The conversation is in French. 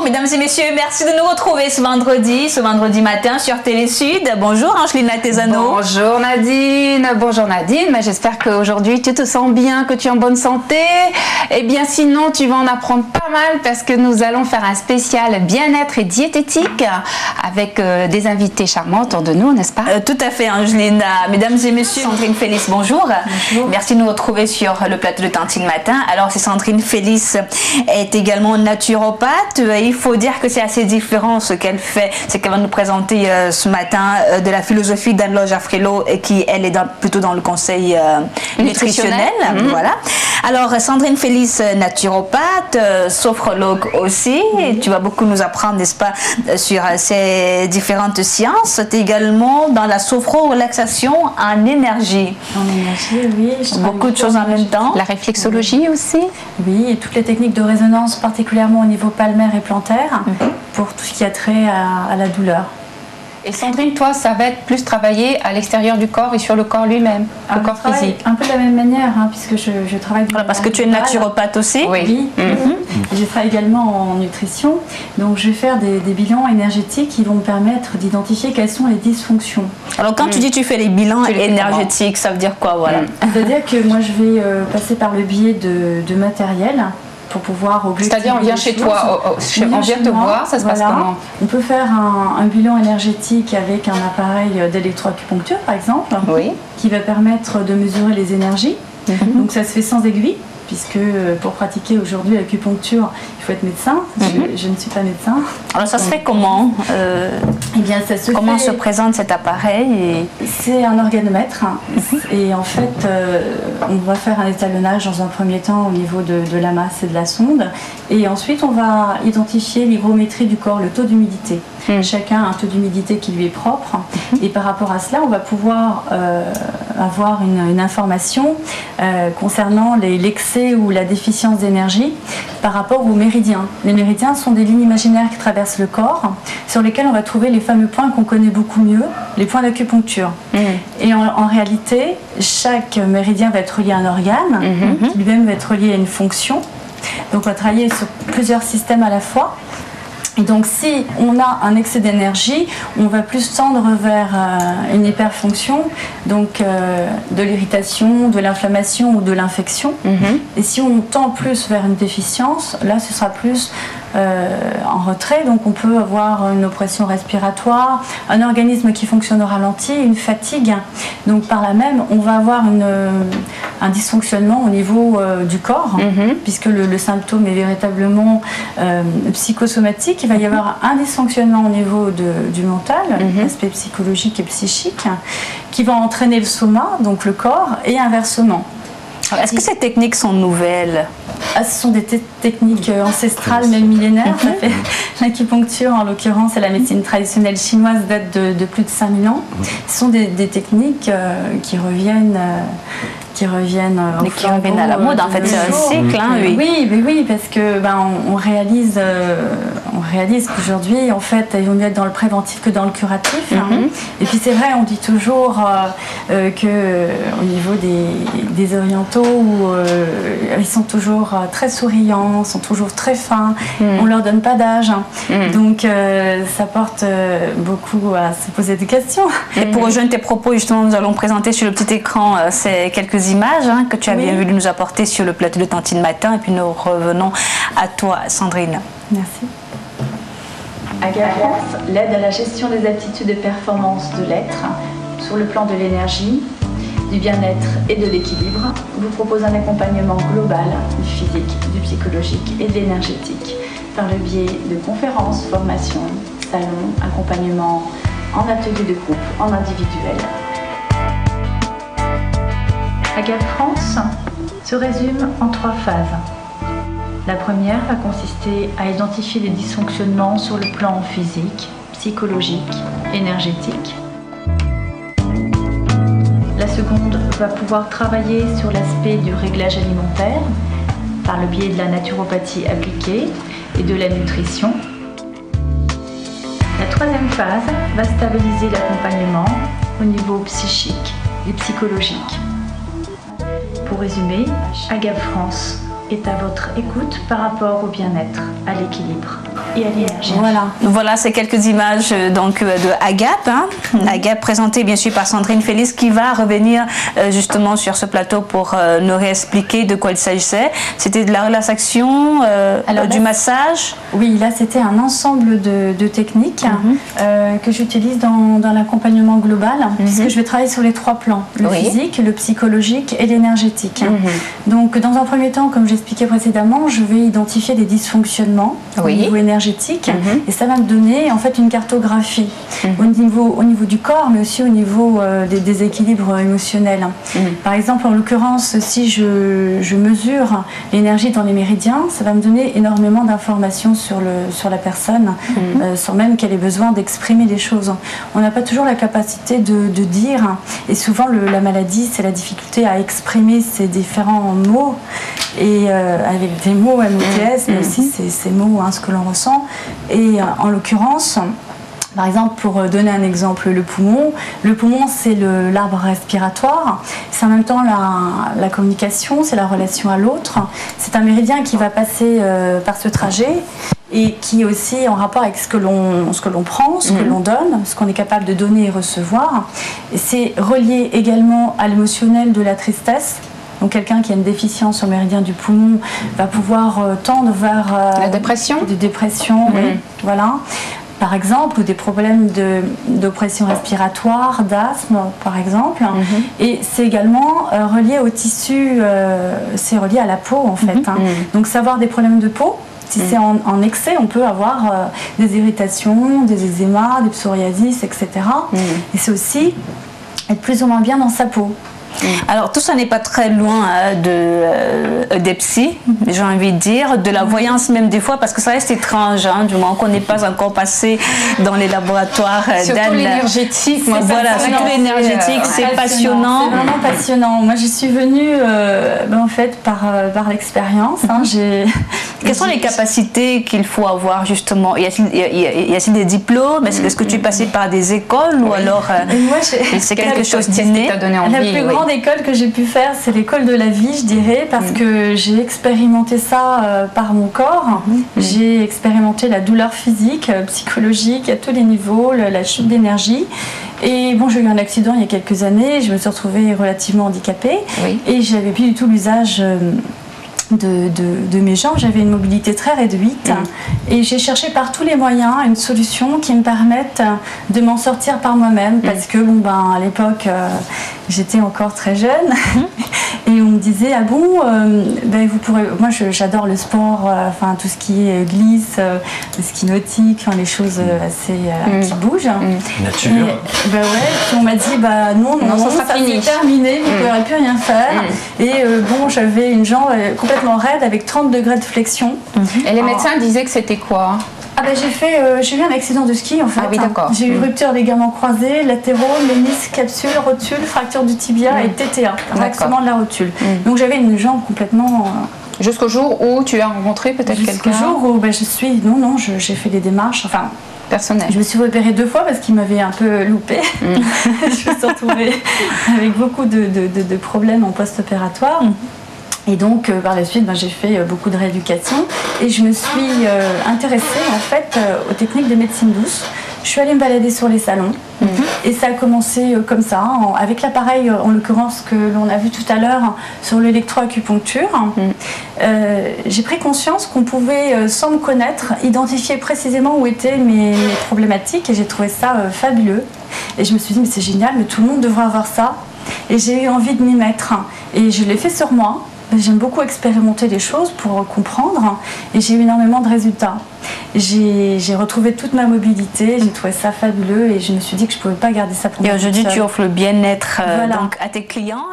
mesdames et messieurs, merci de nous retrouver ce vendredi matin sur Télé Sud. Bonjour Angeline Atezano. Bonjour Nadine, mais j'espère qu'aujourd'hui tu te sens bien, que tu es en bonne santé. Eh bien sinon tu vas en apprendre pas mal parce que nous allons faire un spécial bien-être et diététique avec des invités charmants autour de nous, n'est-ce pas? Tout à fait Angeline. Mesdames et messieurs, Sandrine Félix, bonjour. Bonjour. Merci de nous retrouver sur le plateau de Tantine Matin. Alors c'est Sandrine Félix est également naturopathe. Il faut dire que c'est assez différent ce qu'elle fait. C'est qu'elle va nous présenter ce matin de la philosophie d'Anne-Loge Afrilo et qui elle est plutôt dans le conseil nutritionnel. Voilà. Alors Sandrine Félix, naturopathe, sophrologue aussi. Et tu vas beaucoup nous apprendre, n'est-ce pas, sur ces différentes sciences. Tu es également dans la sophro-relaxation en énergie. En énergie, oui. Beaucoup de choses en même temps. La réflexologie aussi. Oui, et toutes les techniques de résonance, particulièrement au niveau palmaire et plantaire, pour tout ce qui a trait à la douleur. Et Sandrine, toi, ça va être plus travaillé à l'extérieur du corps et sur le corps lui-même, le corps physique. Un peu de la même manière, hein, puisque je travaille... Voilà, parce que tu es naturopathe aussi. Oui. Je travaille également en nutrition, donc je vais faire des bilans énergétiques qui vont me permettre d'identifier quelles sont les dysfonctions. Alors quand tu dis tu fais les bilans énergétiques, ça veut dire quoi, voilà? C'est-à-dire que moi je vais passer par le biais de matériel, pour pouvoir objectiver. C'est-à-dire on vient chez toi, on vient te voir, ça se passe comment? On peut faire un bilan énergétique avec un appareil d'électroacupuncture par exemple, qui va permettre de mesurer les énergies. Donc ça se fait sans aiguille, puisque pour pratiquer aujourd'hui l'acupuncture, il faut être médecin. Je ne suis pas médecin. Alors ça se fait comment? Eh bien, ça se comment fait... se présente cet appareil? C'est un organomètre. Et en fait, on va faire un étalonnage dans un premier temps au niveau de la masse et de la sonde. Et ensuite, on va identifier l'hygrométrie du corps, le taux d'humidité. Chacun a un taux d'humidité qui lui est propre. Et par rapport à cela, on va pouvoir avoir une information concernant l'excès ou la déficience d'énergie par rapport aux méridiens. Les méridiens sont des lignes imaginaires qui traversent le corps, sur lesquels on va trouver les fameux points qu'on connaît beaucoup mieux, les points d'acupuncture. Et en réalité, chaque méridien va être relié à un organe, qui lui-même va être relié à une fonction. Donc on va travailler sur plusieurs systèmes à la fois. Et donc si on a un excès d'énergie, on va plus tendre vers une hyperfonction, donc de l'irritation, de l'inflammation ou de l'infection. Et si on tend plus vers une déficience, là ce sera plus en retrait, donc on peut avoir une oppression respiratoire, un organisme qui fonctionne au ralenti, une fatigue. Donc par là même, on va avoir un dysfonctionnement au niveau du corps, puisque le symptôme est véritablement psychosomatique. Il va y avoir un dysfonctionnement au niveau du mental, l'aspect psychologique et psychique, qui va entraîner le soma, donc le corps, et inversement. Est-ce que ces techniques sont nouvelles? Ce sont des techniques ancestrales, même millénaires. L'acupuncture, en l'occurrence, et la médecine traditionnelle chinoise date de plus de 5000 ans. Ce sont des techniques qui reviennent à la mode, en fait, c'est un cycle. Oui, parce que on réalise qu'aujourd'hui, en fait, il vaut mieux être dans le préventif que dans le curatif. Et puis c'est vrai, on dit toujours qu'au niveau des orientaux, ils sont toujours très souriants, sont toujours très fins, on leur donne pas d'âge. Donc ça porte beaucoup à se poser des questions. Et pour rejoindre tes propos, justement, nous allons présenter sur le petit écran ces quelques images que tu as bien voulu nous apporter sur le plateau de Tantine Matin, et puis nous revenons à toi, Sandrine. Merci. Agape France l'aide à la gestion des aptitudes et performances de l'être sur le plan de l'énergie, du bien-être et de l'équilibre. Vous propose un accompagnement global du physique, du psychologique et de l'énergétique par le biais de conférences, formations, salons, accompagnement en atelier de groupe, en individuel. Agape France se résume en 3 phases. La première va consister à identifier les dysfonctionnements sur le plan physique, psychologique, énergétique. La seconde va pouvoir travailler sur l'aspect du réglage alimentaire par le biais de la naturopathie appliquée et de la nutrition. La troisième phase va stabiliser l'accompagnement au niveau psychique et psychologique. Pour résumer, Agape France est à votre écoute par rapport au bien-être, à l'équilibre. et à l'énergie. Voilà, c'est quelques images donc de Agape. Hein. Agape présentée bien sûr par Sandrine Félix qui va revenir justement sur ce plateau pour nous réexpliquer de quoi il s'agissait. C'était de la relaxation, du massage. Oui, là c'était un ensemble de techniques que j'utilise dans l'accompagnement global, puisque je vais travailler sur les 3 plans, le physique, le psychologique et l'énergétique. Donc dans un premier temps, comme j'expliquais précédemment, je vais identifier des dysfonctionnements au niveau énergétique et ça va me donner en fait une cartographie au niveau du corps, mais aussi au niveau des déséquilibres émotionnels. Par exemple, en l'occurrence, si je mesure l'énergie dans les méridiens, ça va me donner énormément d'informations sur la personne, sans même qu'elle ait besoin d'exprimer les choses. On n'a pas toujours la capacité de dire, et souvent la maladie, c'est la difficulté à exprimer ces différents mots, et avec des mots MOTS, mais aussi ces mots, ce que l'on ressent. Et en l'occurrence, par exemple, pour donner un exemple, le poumon c'est l'arbre respiratoire, c'est en même temps la communication, c'est la relation à l'autre, c'est un méridien qui va passer par ce trajet et qui est aussi en rapport avec ce que l'on prend, ce que l'on donne, ce qu'on est capable de donner et recevoir. Et c'est relié également à l'émotionnel de la tristesse. Donc quelqu'un qui a une déficience au méridien du poumon va pouvoir tendre vers la dépression. Voilà. Par exemple, ou des problèmes d'oppression respiratoire, d'asthme, par exemple. Et c'est également relié au tissu, c'est relié à la peau, en fait. Donc, savoir des problèmes de peau, si c'est en excès, on peut avoir des irritations, des eczémas, des psoriasis, etc. Et c'est aussi être plus ou moins bien dans sa peau. Alors tout ça n'est pas très loin des psys, j'ai envie de dire, de la voyance même des fois, parce que ça reste étrange, du moment qu'on n'est pas encore passé dans les laboratoires. Surtout l'énergétique. Surtout l'énergétique, c'est passionnant. C'est vraiment passionnant. Moi, j'y suis venue en fait par l'expérience. Quelles sont les capacités qu'il faut avoir justement? Y a-t-il des diplômes? Est-ce que tu es passé par des écoles ou alors c'est quelque chose d'inné? Qui t'a donné envie? La plus grande école que j'ai pu faire, c'est l'école de la vie, je dirais, parce que j'ai expérimenté ça par mon corps. J'ai expérimenté la douleur physique, psychologique, à tous les niveaux, la chute d'énergie. Et bon, j'ai eu un accident il y a quelques années, je me suis retrouvée relativement handicapée et j'avais plus du tout l'usage de mes jambes, j'avais une mobilité très réduite et j'ai cherché par tous les moyens une solution qui me permette de m'en sortir par moi-même parce que à l'époque j'étais encore très jeune et on me disait vous pourrez, moi j'adore le sport, tout ce qui est glisse, le ski nautique, les choses assez qui bougent. Nature. Et, puis on m'a dit non, ça c'est terminé, vous ne pourrez plus rien faire. Et j'avais une jambe complètement raide avec 30 degrés de flexion. Et les médecins disaient que c'était quoi? J'ai eu un accident de ski en fait. Ah oui, d'accord. J'ai eu rupture des ligaments croisés, latéraux, ménisque, capsule, rotule, fracture du tibia et TTA, relaxement de la rotule. Donc j'avais une jambe complètement... Jusqu'au jour où tu as rencontré peut-être quelqu'un? Jusqu'au jour où j'ai fait des démarches, personnelles. Je me suis opérée 2 fois parce qu'il m'avait un peu loupé. Je me suis retrouvée avec beaucoup de problèmes en post-opératoire. Et donc, par la suite, j'ai fait beaucoup de rééducation et je me suis intéressée en fait aux techniques de médecine douce. Je suis allée me balader sur les salons et ça a commencé comme ça, avec l'appareil en l'occurrence que l'on a vu tout à l'heure sur l'électroacupuncture. J'ai pris conscience qu'on pouvait, sans me connaître, identifier précisément où étaient mes problématiques et j'ai trouvé ça fabuleux. Et je me suis dit, mais c'est génial, mais tout le monde devrait avoir ça. Et j'ai eu envie de m'y mettre et je l'ai fait sur moi. J'aime beaucoup expérimenter les choses pour comprendre et j'ai eu énormément de résultats. J'ai retrouvé toute ma mobilité, j'ai trouvé ça fabuleux et je me suis dit que je ne pouvais pas garder ça pour moi. Et aujourd'hui, tu offres le bien-être à tes clients.